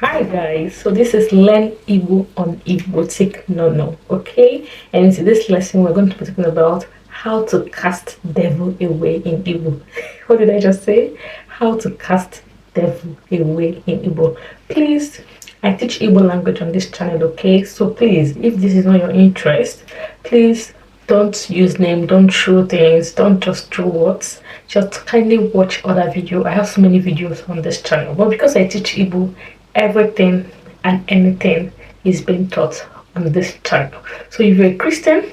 Hi guys, so this is Learn Igbo on igboticnono, okay? And in this lesson we're going to be talking about how to cast devil away in Igbo. What did I just say? How to cast devil away in Igbo. Please, I teach Igbo language on this channel, okay? So please, if this is not your interest, please don't use name, don't show things, don't just throw words. Just kindly watch other videos. I have so many videos on this channel, but because I teach Igbo, everything and anything is being taught on this channel. So if you're a Christian,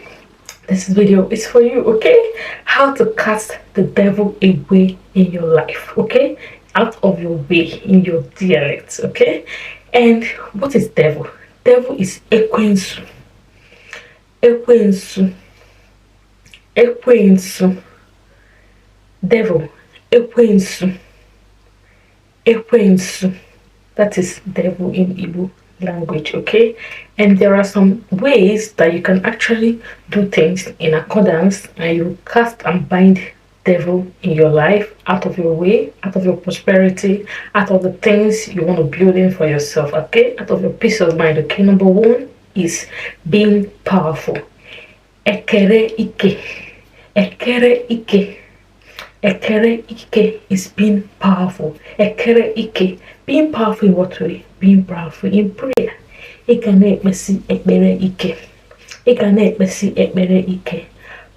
this video is for you, okay? How to cast the devil away in your life, okay? Out of your way in your dialect, okay? And what is devil? Devil is ekwensu. Ekwensu. Ekwensu. Devil. Ekwensu. Ekwensu. That is devil in Igbo language, okay? And there are some ways that you can actually do things in accordance, and you cast and bind devil in your life out of your way, out of your prosperity, out of the things you want to build in for yourself, okay? Out of your peace of mind, okay? Number one is being powerful. Ekere ike. Ekere ike. Ekere ike is being powerful. Ekere ike. Being powerful in what way? Being powerful in prayer.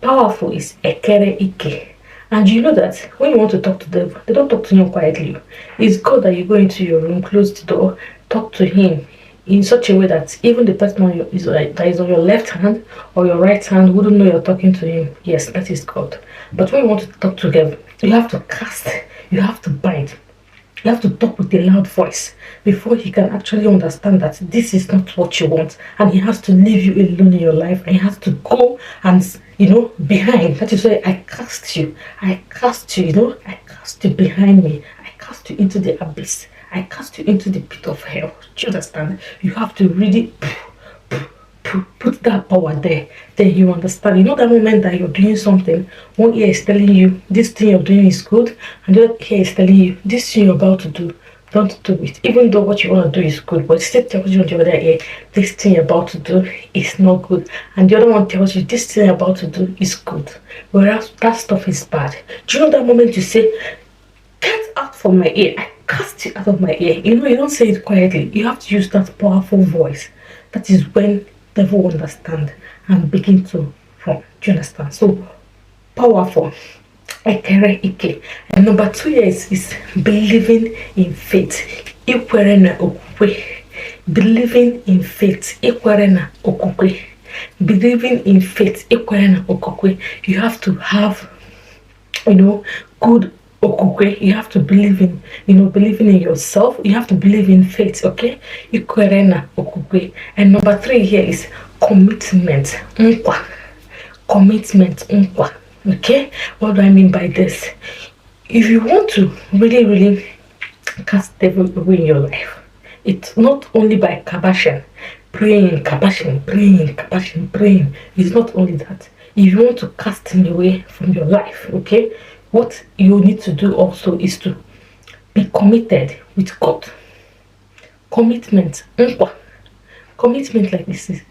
Powerful is ekere ike. And you know that when you want to talk to them, they don't talk to you quietly. It's good that you go into your room, close the door, talk to him in such a way that even the person that is on your left hand or your right hand wouldn't know you're talking to him. Yes, that is God. But when you want to talk to them, you have to cast, you have to bind. You have to talk with a loud voice before he can actually understand that this is not what you want, and he has to leave you alone in your life, and he has to go and behind. That is why I cast you. I cast you, I cast you behind me. I cast you into the abyss. I cast you into the pit of hell. Do you understand? You have to really put that power there. Then you understand. You know that moment that you're doing something, one ear is telling you this thing you're doing is good, and the other ear is telling you this thing you're about to do, don't do it. Even though what you want to do is good, but it still tells you on the other ear this thing you're about to do is not good, and the other one tells you this thing you're about to do is good, whereas that stuff is bad. Do you know that moment you say, get out from my ear, I cast it out of my ear? You don't say it quietly. You have to use that powerful voice. That is when devil understand and begin to run. Do you understand? So powerful. Ekere ike. And number 2 is believing in faith. Ikwere na okwukwe. Believing in faith. Ikwere na okwukwe. Believing in faith. Ikwere na okwukwe. You have to have good okukwe. You have to believe in, believing in yourself. You have to believe in faith, okay? Ikwere na okukwe. And number 3 here is commitment. Nkwa. Commitment. Nkwa. Okay? What do I mean by this? If you want to really cast devil away in your life, it's not only by kabashan, praying. It's not only that. If you want to cast him away from your life, okay, what you need to do also is to be committed with God. Commitment. Nkwa. Commitment like this is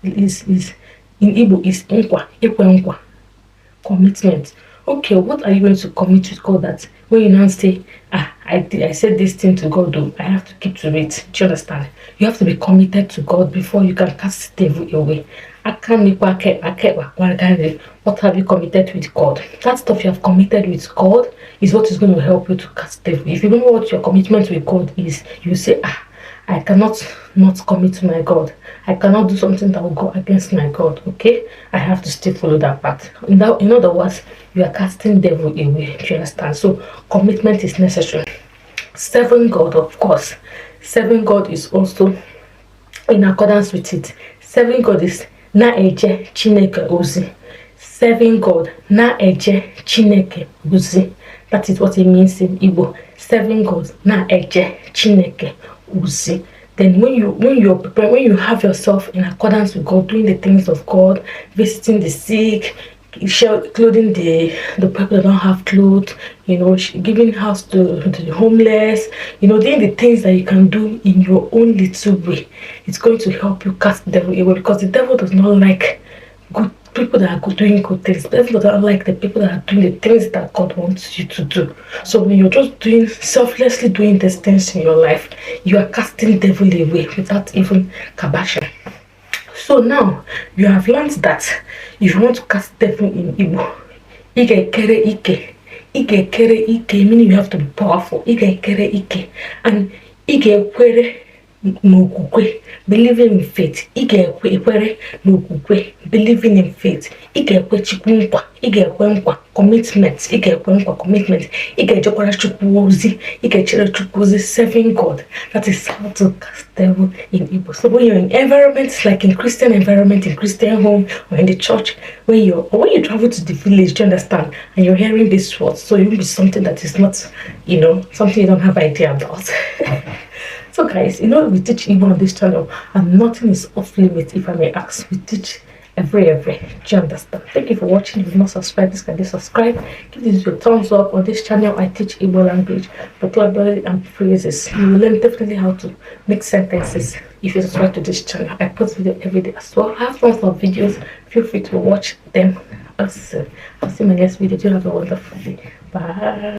in Igbo is nkwa. Nkwa. Commitment. Okay, what are you going to commit with God that when you now say, I said this thing to God, though, I have to keep to it. Do you understand? You have to be committed to God before you can cast the devil away. What have you committed with God? That stuff you have committed with God is what is going to help you to cast the devil. If you don't know what your commitment with God is, you say, I cannot not commit to my God. I cannot do something that will go against my God, okay? I have to still follow that path. In other words, you are casting devil away. Do you understand? So commitment is necessary. Serving God, of course. Serving God is also in accordance with it. Serving God is na eje Chineke ozi. Serving God, na eje Chineke ozi. That is what it means in Igbo. Serving God, na eje Chineke ozi. Then when you have yourself in accordance with God, doing the things of God, visiting the sick, clothing the people that don't have clothes, you know, giving house to the homeless, you know, doing the things that you can do in your own little way. It's going to help you cast the devil away, because the devil does not like good people that are doing good things. The devil does not like the people that are doing the things that God wants you to do. So when you're just doing selflessly doing these things in your life, you are casting devil away without even kabashing. So now you have learned that if you want to cast devil in Igbo, igekere ike. Igekere ike meaning you have to be powerful. Igekere ike. And igekwere n'okwukwe, believing in faith. Igekwere n'okwukwe, believing in faith. Igekwe chukwu nkwa. Igekwe nkwa commitment. Igekwe nkwa commitment. Igejekwara chukwu ozi. Igechere chukwu ozi, serving God. That is how to cast devil in Igbo. So when you're in environments like in Christian environment, in Christian home or in the church, when you travel to the village, do you understand? And you're hearing these words, so it will be something that is not, you know, something you don't have idea about. So guys, you know, we teach Igbo on this channel, and nothing is off limits, if I may ask. We teach every. Do you understand? Thank you for watching. If you've not subscribed, this can be subscribe. Give this a thumbs up. On this channel, I teach Igbo language, vocabulary and phrases. You will learn definitely how to make sentences if you subscribe to this channel. I post video every day as well. I have tons of videos. Feel free to watch them. I'll see you in my next video. Do have a wonderful day. Bye.